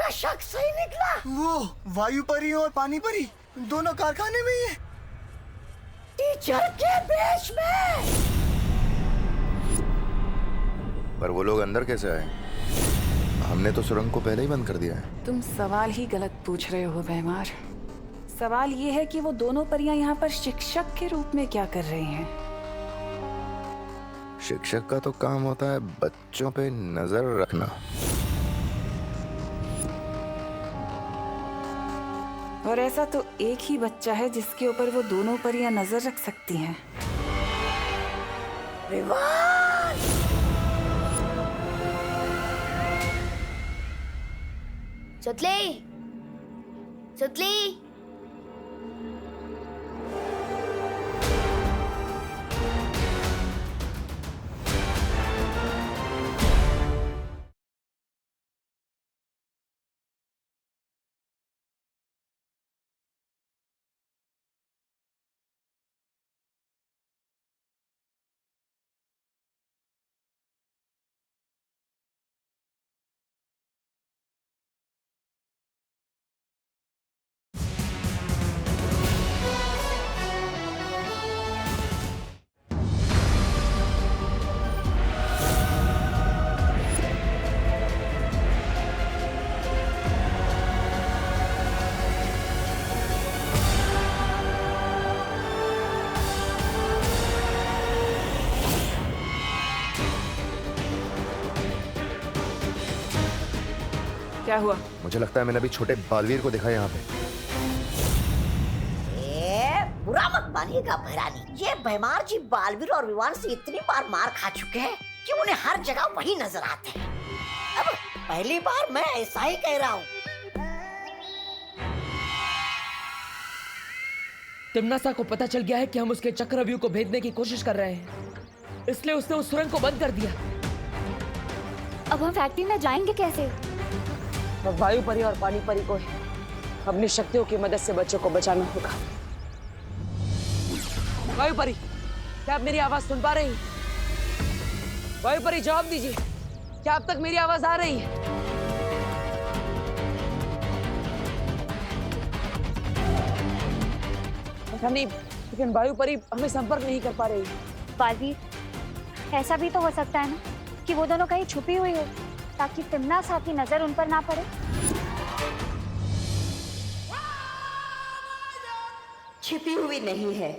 मेरा शक सही निकला। वो वायु परी और पानी परी दोनों कारखाने में ही है। टीचर के बेच में। पर वो लोग अंदर कैसे आए? हमने तो सुरंग को पहले ही बंद कर दिया है। तुम सवाल ही गलत पूछ रहे हो भैमार। सवाल ये है कि वो दोनों परियां यहाँ पर शिक्षक के रूप में क्या कर रही हैं? शिक्षक का तो काम होता है बच्चों पे नजर रखना। और ऐसा तो एक ही बच्चा है जिसके ऊपर वो दोनों परियां नजर रख सकती हैं। विवान! सुतली, सुतली। क्या हुआ? मुझे लगता है मैंने अभी छोटे बालवीर को देखा यहाँ पे। बुरा मत मानिएगा भैरानी, ये भैमार जी बालवीर और विवान से इतनी बार मार खा चुके हैं कि उन्हें हर जगह वही नजर आते हैं। अब पहली बार मैं ऐसा ही कह रहा हूँ। तिम्नासा को पता चल गया है कि हम उसके चक्रव्यूह को भेदने की कोशिश कर रहे हैं, इसलिए उसने उस सुरंग को बंद कर दिया। अब हम फैक्ट्री में जाएंगे कैसे? अब वायु परी और पानी परी को अपनी शक्तियों की मदद से बच्चों को बचाना होगा। वायु परी, क्या आप मेरी आवाज सुन पा रही हैं? वायु परी जवाब दीजिए, क्या अब तक मेरी आवाज आ रही है? पता नहीं, लेकिन वायु परी हमें संपर्क नहीं कर पा रही है। बालवीर, ऐसा भी तो हो सकता है ना कि वो दोनों कहीं छुपी हुई हो ताकि तिम्नासा की नजर उन पर ना पड़े। छिपी हुई नहीं है,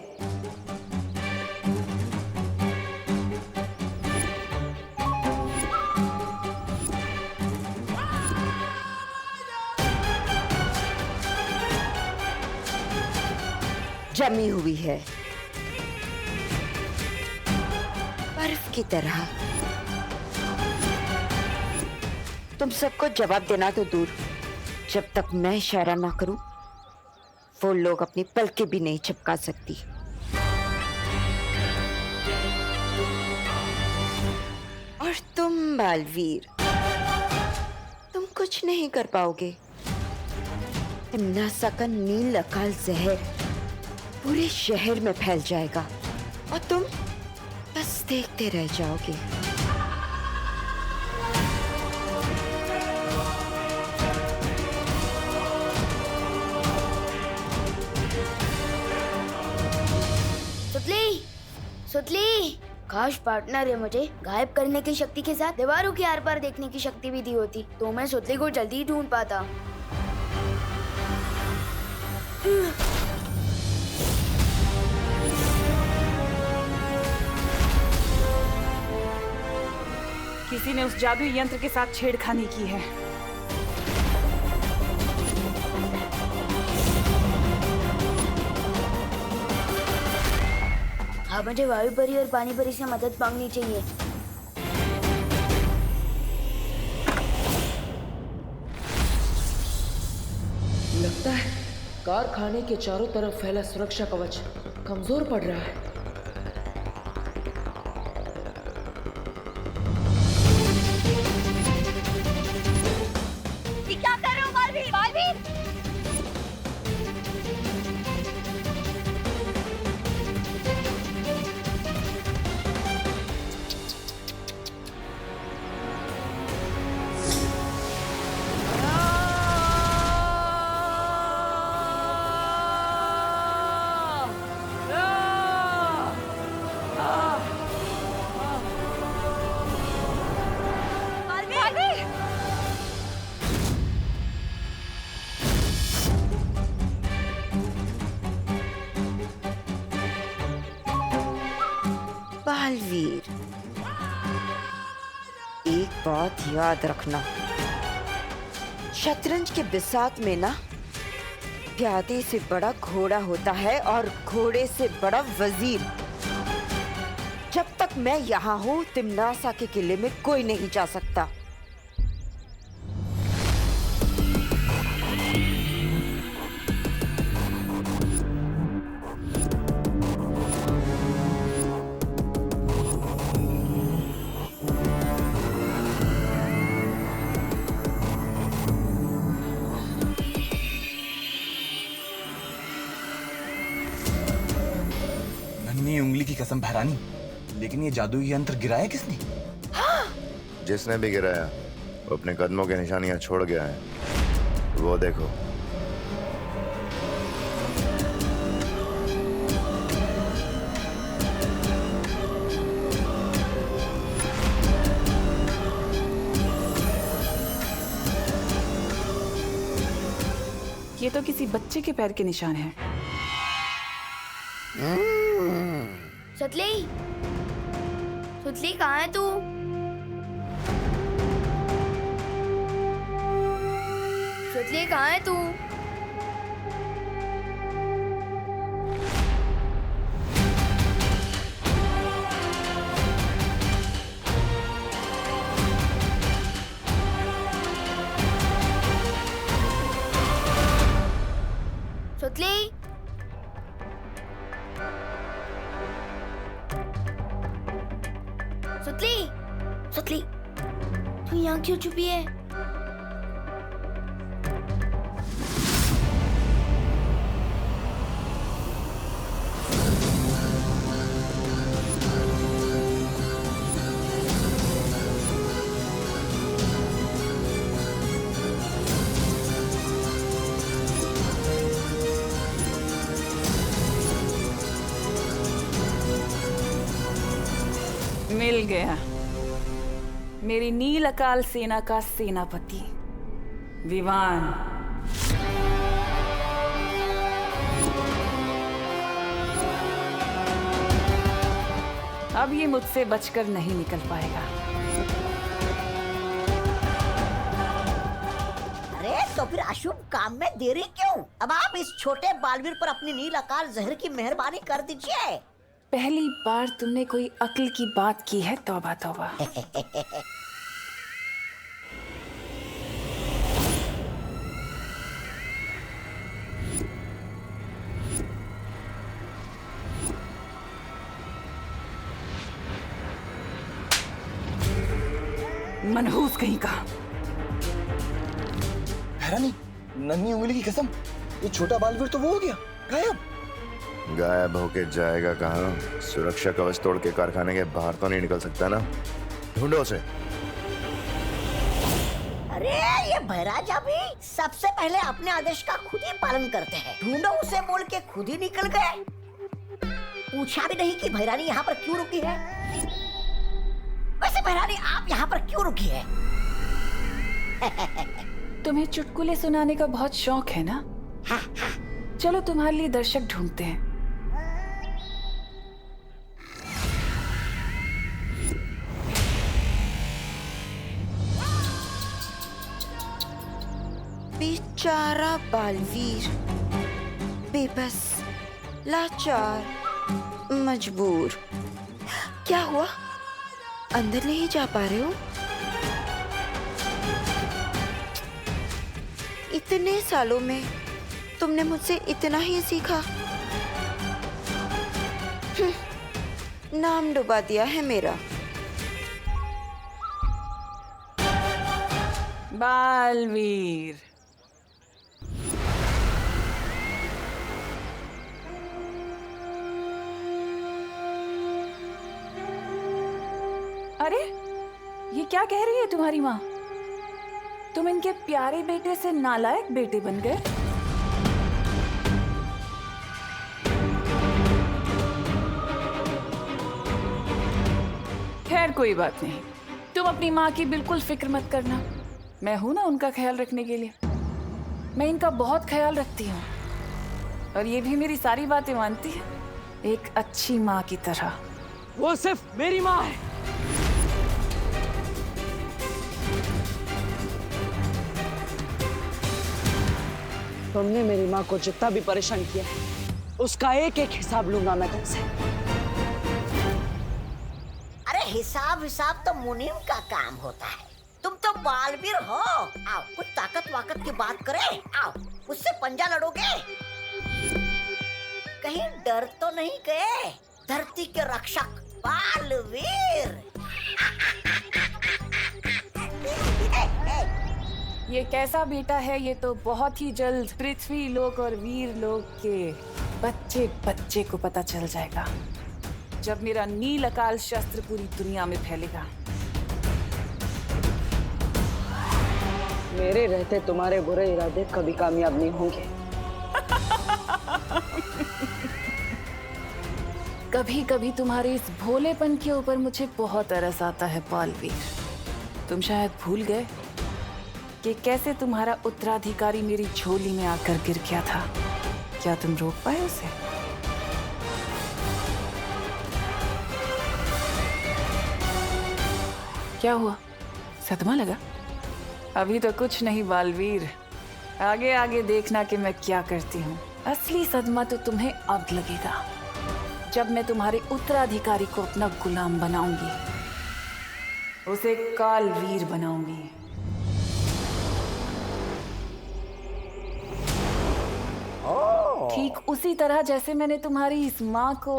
जमी हुई है, बर्फ की तरह। तुम सबको जवाब देना तो दूर, जब तक मैं इशारा ना करूं वो लोग अपनी पलकें भी नहीं झपका सकती। और तुम बालवीर, तुम कुछ नहीं कर पाओगे। तिम्नासा का नील अकाल जहर पूरे शहर में फैल जाएगा और तुम बस देखते रह जाओगे। सुतली, सुतली, काश पार्टनर है मुझे गायब करने की शक्ति के साथ दीवारों के आर पार देखने की शक्ति भी दी होती तो मैं सुतली को जल्दी ही ढूंढ पाता। किसी ने उस जादुई यंत्र के साथ छेड़खानी की है। अब मुझे वायु परी और पानी परी से मदद मांगनी चाहिए। लगता है कारखाने के चारों तरफ फैला सुरक्षा कवच कमजोर पड़ रहा है। क्या कर रहे हो बालवीर? बालवीर! बात याद रखना, शतरंज के बिसात में ना प्यादे से बड़ा घोड़ा होता है और घोड़े से बड़ा वजीर। जब तक मैं यहाँ हूँ तिमनासा के किले में कोई नहीं जा सकता। नन्ही उंगली की कसम भैरानी, लेकिन ये जादुई यंत्र गिराया किसने? जिसने भी गिराया वो अपने कदमों की निशानियां छोड़ गया है। वो देखो। ये तो किसी बच्चे के पैर के निशान हैं। सुतली, सुतली कहाँ है तू? सुतली कहाँ है तू? सुतली, सुतली, सुतली, तू यहाँ क्यों छुपी है? मिल गया मेरी नील अकाल सेना का सेनापति विवान। अब ये मुझसे बचकर नहीं निकल पाएगा। अरे तो फिर अशुभ काम में देरी क्यों? अब आप इस छोटे बालवीर पर अपनी नील अकाल जहर की मेहरबानी कर दीजिए। पहली बार तुमने कोई अक्ल की बात की है, तौबा तौबा। मनहूस कहीं का। भैरानी, नन्ही उंगली की कसम, ये छोटा बालवीर तो वो हो गया गायब। गायब होके जाएगा कहाँ? सुरक्षा कवच तोड़ के कारखाने के बाहर तो नहीं निकल सकता ना। ढूंढो उसे। अरे ये भैराजा भी सबसे पहले अपने आदेश का खुद ही पालन करते हैं। ढूंढो उसे बोल के खुद ही निकल गए। पूछा भी नहीं कि भैरानी यहाँ पर क्यों रुकी है। वैसे भैरानी आप यहाँ पर क्यों रुकी है? तुम्हें चुटकुले सुनाने का बहुत शौक है ना? चलो तुम्हारे लिए दर्शक ढूंढते हैं। बेचारा बालवीर, बेबस, लाचार, मजबूर। क्या हुआ? अंदर नहीं जा पा रहे हो? इतने सालों में तुमने मुझसे इतना ही सीखा? नाम डुबा दिया है मेरा। बालवीर, अरे ये क्या कह रही है तुम्हारी माँ? तुम इनके प्यारे बेटे से नालायक बेटे बन गए। खैर कोई बात नहीं, तुम अपनी माँ की बिल्कुल फिक्र मत करना। मैं हूं ना उनका ख्याल रखने के लिए। मैं इनका बहुत ख्याल रखती हूँ और ये भी मेरी सारी बातें मानती है, एक अच्छी माँ की तरह। वो सिर्फ मेरी माँ है। तुमने मेरी माँ को जितना भी परेशान किया है, उसका एक एक हिसाब लूंगा मैं तुमसे। अरे हिसाब हिसाब तो मुनीम का काम होता है। तुम तो बालवीर हो। आओ कुछ ताकत वाकत की बात करें। आओ उससे पंजा लड़ोगे। कहीं डर तो नहीं गए? धरती के रक्षक बालवीर। ये कैसा बेटा है, ये तो बहुत ही जल्द पृथ्वी लोक और वीर लोक के बच्चे बच्चे को पता चल जाएगा, जब मेरा नील अकाल शस्त्र पूरी दुनिया में फैलेगा। मेरे रहते तुम्हारे बुरे इरादे कभी कामयाब नहीं होंगे। कभी कभी तुम्हारे इस भोलेपन के ऊपर मुझे बहुत तरस आता है बालवीर। तुम शायद भूल गए कि कैसे तुम्हारा उत्तराधिकारी मेरी झोली में आकर गिर गया था। क्या तुम रोक पाए उसे? क्या हुआ, सदमा लगा? अभी तो कुछ नहीं बालवीर, आगे आगे देखना कि मैं क्या करती हूँ। असली सदमा तो तुम्हें अब लगेगा, जब मैं तुम्हारे उत्तराधिकारी को अपना गुलाम बनाऊंगी, उसे कालवीर बनाऊंगी। ठीक उसी तरह जैसे मैंने तुम्हारी इस माँ को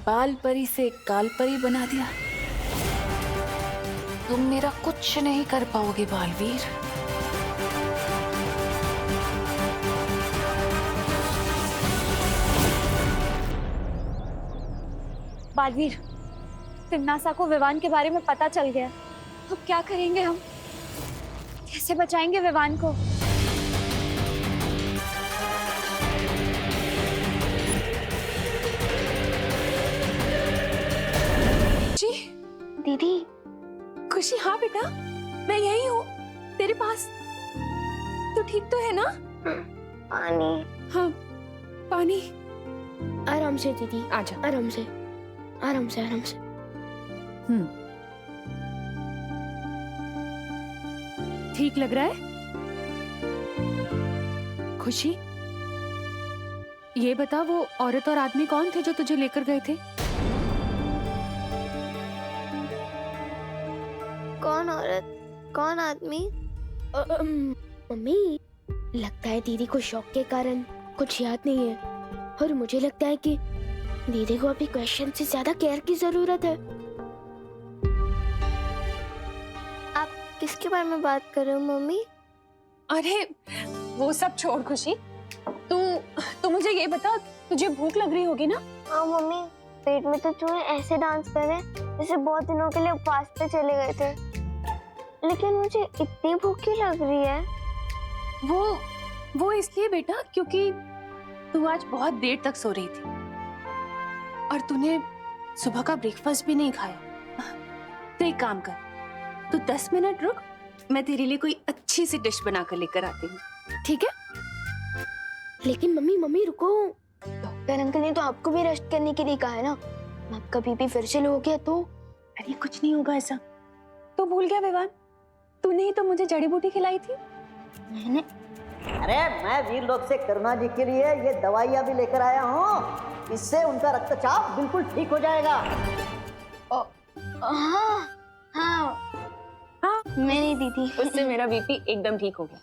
बाल परी से काल परी बना दिया। तुम मेरा कुछ नहीं कर पाओगे बालवीर। बालवीर, तिम्नासा को विवान के बारे में पता चल गया। अब क्या करेंगे हम? कैसे बचाएंगे विवान को? जी दीदी। खुशी, हाँ बेटा, मैं यही हूँ तेरे पास। तू ठीक तो है ना? पानी। हाँ पानी। आराम से दीदी, आजा। आराम से आराम से आराम से। ठीक लग रहा है? खुशी, ये बता वो औरत और आदमी कौन थे जो तुझे लेकर गए थे? कौन औरत कौन आदमी? मम्मी, लगता है दीदी को शौक के कारण कुछ याद नहीं है, और मुझे लगता है कि दीदी को अभी क्वेश्चन से ज्यादा केयर की जरूरत है। आप किसके बारे में बात कर रहे हो मम्मी? अरे वो सब छोड़ खुशी, तू मुझे ये बता, तुझे भूख लग रही होगी ना? हाँ मम्मी, पेट में तो चूहे ऐसे डांस कर रहे जैसे बहुत दिनों के लिए उपवास पे चले गए थे। लेकिन मुझे इतनी भूख क्यों लग रही है? वो इसलिए बेटा क्योंकि तू आज बहुत देर तक सो रही थी और तूने सुबह का ब्रेकफास्ट भी नहीं खाया। तो एक काम कर, तू 10 मिनट रुक, मैं तेरे लिए कोई अच्छी सी डिश बनाकर लेकर आती हूँ, ठीक है? लेकिन मम्मी रुको, डॉक्टर अंकल ने तो आपको भी रेस्ट करने के लिए कहा है ना। आपका बीपी फिर से लो हो गया तो? अरे कुछ नहीं होगा ऐसा। तू भूल गया विवान, तूने ही तो मुझे जड़ी बूटी खिलाई थी। मैंने? अरे मैं वीर लोक से करुणा जी के लिए ये दवाइयाँ भी लेकर आया हूँ। इससे उनका रक्तचाप बिल्कुल ठीक हो जाएगा। हाँ हाँ हाँ, मेरी दीदी, उससे मेरा बीपी एकदम ठीक हो गया।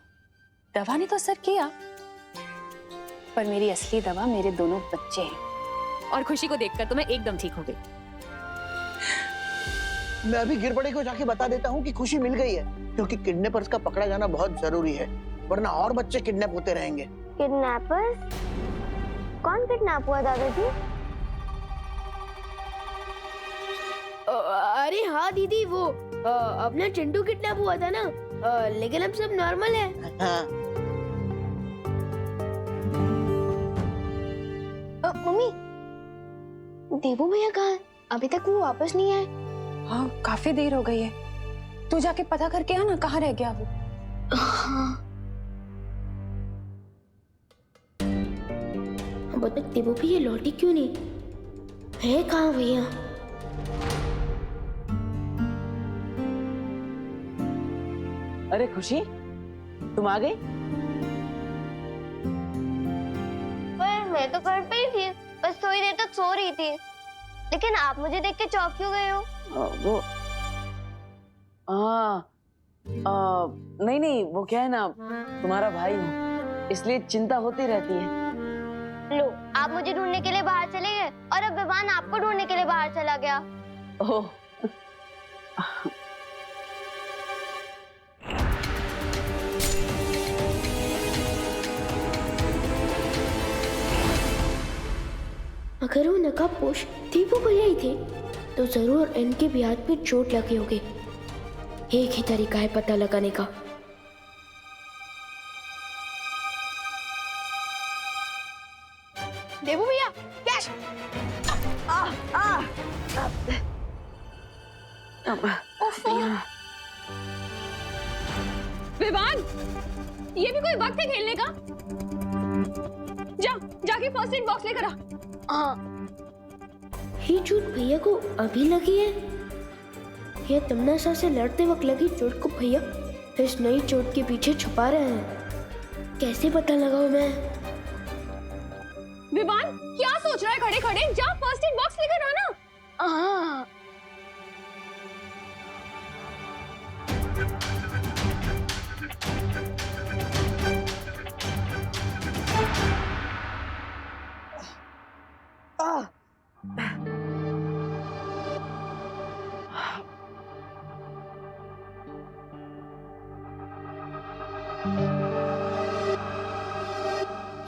दवा ने तो असर किया, पर मेरी असली दवा मेरे दोनों बच्चे हैं, और खुशी को देखकर तो मैं एकदम ठीक हो गई। मैं अभी गिरपड़े को जाके बता देता हूँ कि खुशी मिल गई है, क्योंकि किडनैपर्स का पकड़ा जाना बहुत जरूरी है, वरना और बच्चे किडनैप होते रहेंगे। किडनैपर्स? कौन किडनैप हुआ दादाजी? अरे हाँ दीदी, वो अपना चिंटू किडनैप हुआ था ना, लेकिन अब सब नॉर्मल है। हाँ। मम्मी, देवू भैया कहाँ है? अभी तक वो वापस नहीं आए। हाँ, काफी देर हो गई है। तू जाके पता करके आ ना, कहाँ रह गया वो। हाँ। अब तक देवू भैया लौटी क्यों नहीं? है कहाँ भैया? अरे खुशी, तुम आ गई? पर मैं तो घर पे ही थी, बस थोड़ी देर तक सो रही थी। लेकिन आप मुझे देख के चौंक क्यों गए हो? वो नहीं, वो क्या है ना, तुम्हारा भाई हूँ, इसलिए चिंता होती रहती है। लो, आप मुझे ढूंढने के लिए बाहर चले गए और अब विवान आपको ढूंढने के लिए बाहर चला गया। ओह, अगर वो नकाबपोश दीपू भैया ही थे तो जरूर इनके भी हाथ पे चोट लगे होंगे। एक ही तरीका है पता लगाने का। देबू भैया, कैश! विवान, ये भी कोई वक्त है खेलने का? जाके फर्स्ट एड बॉक्स लेकर आ। ये चोट भैया को अभी लगी है या तमन्ना से लड़ते वक्त लगी चोट को भैया इस नई चोट के पीछे छुपा रहे हैं? कैसे पता लगाऊं मैं? विवान, क्या सोच रहा है खड़े खड़े? जा फर्स्ट एड बॉक्स लेकर आना।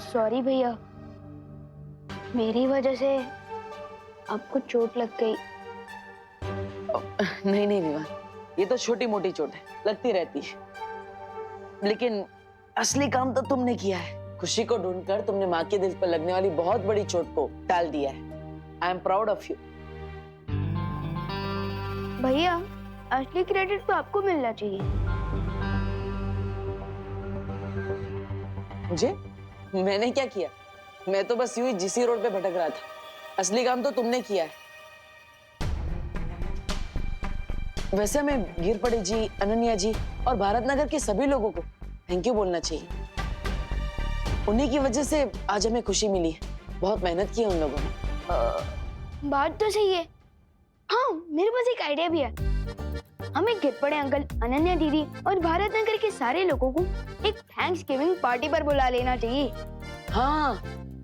सॉरी भैया, मेरी वजह से आपको चोट लग गई। नहीं विवान, ये तो छोटी मोटी चोट है, लगती रहती है। लेकिन असली काम तो तुमने किया है। खुशी को ढूंढकर तुमने माँ के दिल पर लगने वाली बहुत बड़ी चोट को टाल दिया है। I am proud of you. भैया, असली क्रेडिट तो आपको मिलना चाहिए। मुझे? मैंने क्या किया? मैं तो बस यूं ही जीसी रोड पे भटक रहा था। असली काम तो तुमने किया है। वैसे मैं गिरपड़े जी, अनन्या जी और भारत नगर के सभी लोगों को थैंक यू बोलना चाहिए। उन्हीं की वजह से आज हमें खुशी मिली है। बहुत मेहनत की है उन लोगों ने। बात तो सही है। हाँ, मेरे पास एक आइडिया भी है। हमें गिरपड़े अंकल, अनन्या दीदी और भारत नगर के सारे लोगों को एक थैंक्स गिविंग पार्टी पर बुला लेना चाहिए। हाँ,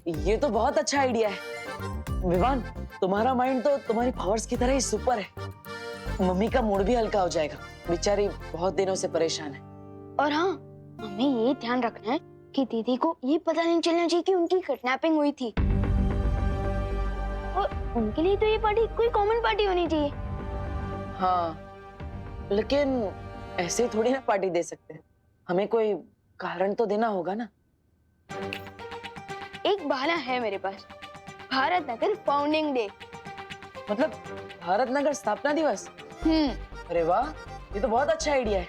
ये तो बहुत अच्छा आइडिया है। विवान, तुम्हारा माइंड तो तुम्हारी पावर्स की तरह ही सुपर है। मम्मी का मूड भी हल्का हो जाएगा, बेचारी बहुत दिनों से परेशान है। और हाँ, हमें ये ध्यान रखना है कि दीदी को ये पता नहीं चलना चाहिए कि उनकी किडनैपिंग हुई थी। और उनके लिए तो ये पार्टी कोई कॉमन पार्टी होनी चाहिए। हाँ, लेकिन ऐसे थोड़ी ना पार्टी दे सकते। हमें कोई कारण तो देना होगा ना। एक बहाना है मेरे पास। Bharat Nagar founding day. मतलब भारत नगर स्थापना दिवस? अरे वाह, ये तो बहुत अच्छा आइडिया है।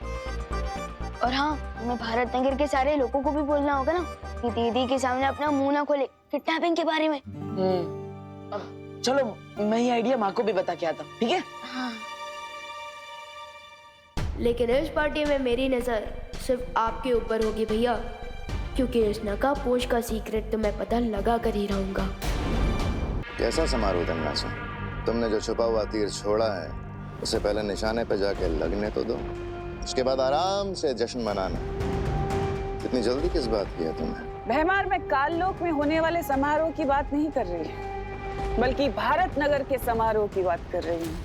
और हाँ, हमें भारत नगर के सारे लोगों को भी बोलना होगा ना कि दीदी के सामने अपना मुंह ना खोले किडनैपिंग के बारे में। चलो, मैं ये आइडिया माँ को भी बता के आता हूँ, ठीक है? हाँ। लेकिन इस पार्टी में मेरी नजर सिर्फ आपके ऊपर होगी भैया, क्योंकि इस नकाबपोश का सीक्रेट तो मैं पता लगा कर ही रहूंगा। कैसा समारोह तमन्ना से? तुमने जो छुपा हुआ तीर छोड़ा है उसे पहले निशाने पे जाके लगने तो दो, उसके बाद आराम से जश्न मनाना। इतनी जल्दी किस बात की है तुम्हें? भैमार में काललोक में होने वाले समारोह की बात नहीं कर रही है, बल्कि भारत नगर के समारोह की बात कर रही हूँ।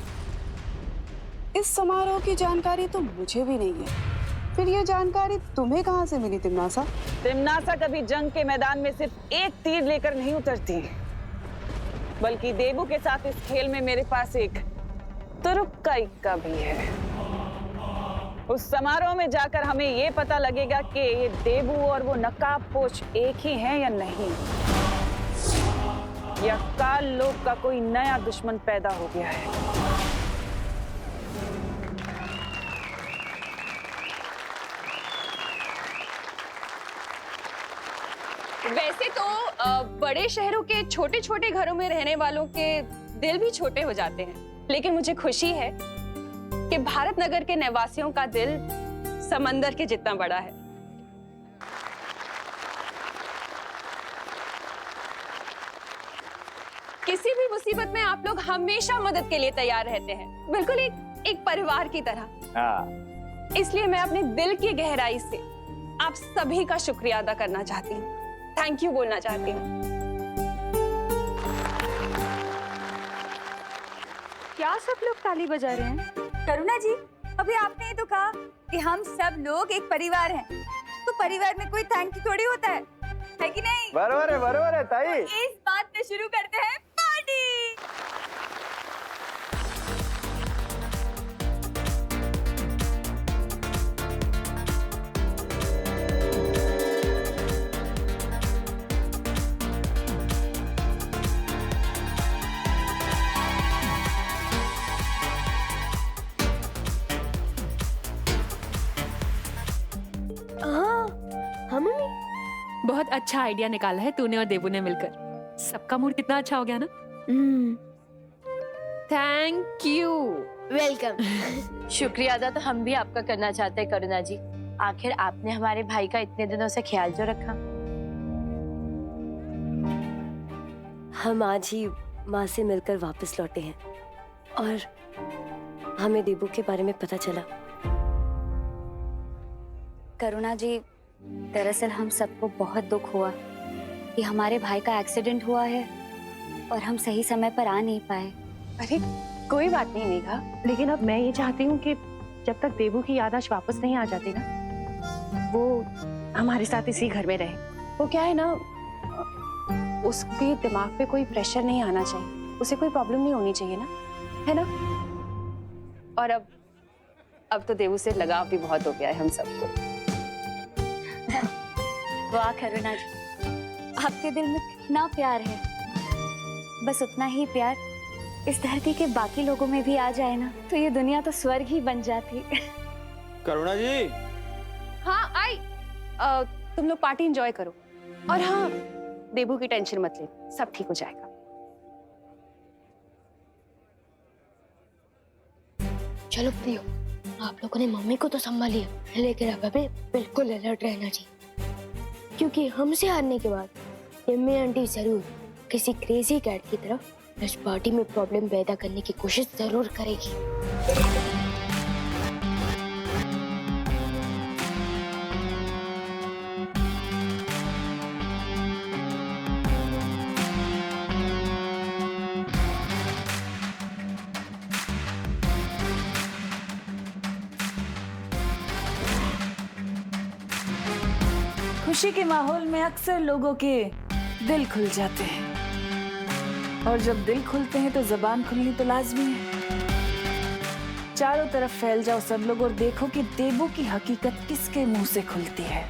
इस समारोह की जानकारी तो मुझे भी नहीं है। फिर ये जानकारी तुम्हें कहाँ से मिली तिम्नासा? तिम्नासा कभी जंग के मैदान में सिर्फ एक तीर लेकर नहीं उतरती, बल्कि देबू के साथ इस खेल में मेरे पास एक तुरुप का इक्का भी है। उस समारोह में जाकर हमें ये पता लगेगा कि ये देबू और वो नकाबपोश एक ही हैं या नहीं, या काल लोक का कोई नया दुश्मन पैदा हो गया है। वैसे तो बड़े शहरों के छोटे छोटे घरों में रहने वालों के दिल भी छोटे हो जाते हैं, लेकिन मुझे खुशी है कि भारत नगर के निवासियों का दिल समंदर के जितना बड़ा है। किसी भी मुसीबत में आप लोग हमेशा मदद के लिए तैयार रहते हैं, बिल्कुल एक परिवार की तरह। इसलिए मैं अपने दिल की गहराई से आप सभी का शुक्रिया अदा करना चाहती हूँ, थैंक यू बोलना चाहती हूँ। क्या सब लोग ताली बजा रहे हैं? करुणा जी, अभी आपने ही तो कहा कि हम सब लोग एक परिवार हैं, तो परिवार में कोई थैंक यू थोड़ी होता है कि नहीं? बरोबर है ताई। इस बात पे शुरू करते हैं पार्टी। बहुत अच्छा आइडिया निकाला है तूने और देबू ने मिलकर। सबका मूड कितना अच्छा हो गया ना। Thank you. वेलकम। शुक्रिया अदा तो हम भी आपका करना चाहते हैं करुणा जी। आखिर आपने हमारे भाई का इतने दिनों से ख्याल जो रखा। हम आज ही माँ से मिलकर वापस लौटे हैं और हमें देबू के बारे में पता चला। करुणा जी, दरअसल हम सबको बहुत दुख हुआ कि हमारे भाई का एक्सीडेंट हुआ है और हम सही समय पर आ नहीं पाए। अरे कोई बात नहीं मेघा, लेकिन अब मैं ये चाहती हूँ कि जब तक देबू की याददाश्त वापस नहीं आ जाती ना, वो हमारे साथ इसी घर में रहे। वो क्या है ना, उसके दिमाग पे कोई प्रेशर नहीं आना चाहिए, उसे कोई प्रॉब्लम नहीं होनी चाहिए ना, है ना? और अब तो देबू से लगाव भी बहुत हो गया है हम सबको। वाह करुणा जी, आपके दिल में कितना प्यार है। बस उतना ही प्यार इस धरती के बाकी लोगों में भी आ जाए ना, तो ये दुनिया तो स्वर्ग ही बन जाती। करुणा जी। हाँ आई। तुम लोग पार्टी एंजॉय करो, और हाँ देबू की टेंशन मत ले, सब ठीक हो जाएगा। चलो प्रियो, आप लोगों ने मम्मी को तो संभालिया, लेकिन अब हमें बिल्कुल अलर्ट रहना चाहिए, क्योंकि हमसे हारने के बाद यम्मी आंटी जरूर किसी क्रेजी कैट की तरफ इस पार्टी में प्रॉब्लम पैदा करने की कोशिश जरूर करेगी। खुशी के माहौल में अक्सर लोगों के दिल खुल जाते हैं, और जब दिल खुलते हैं तो जबान खुलनी तो लाजमी है। चारों तरफ फैल जाओ सब लोग और देखो कि देबू की हकीकत किसके मुंह से खुलती है।